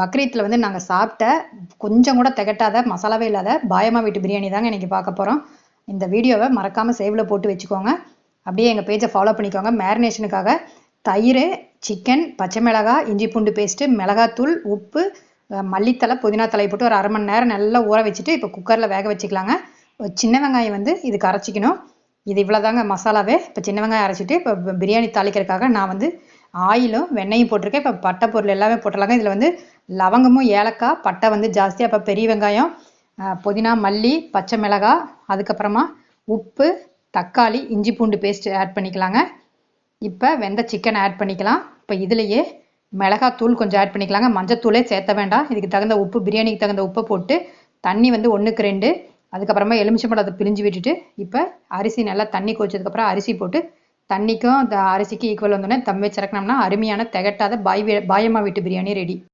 பக்ரீத்தில் வந்து நாங்கள் சாப்பிட்ட கொஞ்சம் கூட திகட்டாத மசாலாவே இல்லாத பாயம்மா வீட்டு பிரியாணி தாங்க இன்றைக்கி பார்க்க போகிறோம். இந்த வீடியோவை மறக்காமல் சேவில் போட்டு வச்சுக்கோங்க. அப்படியே எங்கள் பேஜை ஃபாலோ பண்ணிக்கோங்க. மேரினேஷனுக்காக தயிர், சிக்கன், பச்சை மிளகாய், இஞ்சி பூண்டு பேஸ்ட்டு, மிளகாத்தூள், உப்பு, மல்லித்தலை, புதினா தலை போட்டு ஒரு 1/2 மணி நேரம் நல்லா ஊற வச்சுட்டு இப்போ குக்கரில் வேக வச்சுக்கலாங்க. சின்ன வெங்காயம் வந்து இதுக்கு அரைச்சிக்கணும். இது இவ்வளோதாங்க மசாலாவே. இப்போ சின்ன வெங்காயம் அரைச்சிட்டு இப்போ பிரியாணி தாளிக்கிறதுக்காக நான் வந்து ஆயிலும் வெண்ணையும் போட்டிருக்கேன். இப்போ பட்டை பொருள் எல்லாமே போட்டுடலாங்க. இதில் வந்து லவங்கமும் ஏலக்காய், பட்டை வந்து ஜாஸ்தியாக, இப்போ பெரிய வெங்காயம், புதினா, மல்லி, பச்சை மிளகாய், அதுக்கப்புறமா உப்பு, தக்காளி, இஞ்சி பூண்டு பேஸ்ட் ஆட் பண்ணிக்கலாங்க. இப்போ வெந்த சிக்கன் ஆட் பண்ணிக்கலாம். இப்போ இதுலேயே மிளகாத்தூள் கொஞ்சம் ஆட் பண்ணிக்கலாங்க. மஞ்சத்தூளே சேர்த்த வேண்டாம். இதுக்கு தகுந்த உப்பு, பிரியாணிக்கு தகுந்த உப்பை போட்டு தண்ணி வந்து 1க்கு 2, அதுக்கப்புறமா எலுமிச்சம்பழத்தை பிழிஞ்சு விட்டுட்டு இப்போ அரிசி நல்லா தண்ணி கொதிச்சதுக்கப்புறம் அரிசி போட்டு தண்ணிக்கும் அரிசிக்கு ஈக்குவல் வந்தோடனே தம் வச்சு இறக்கணும்னா அருமையான திகட்டாத பாயம்மா வீட்டு பிரியாணி ரெடி.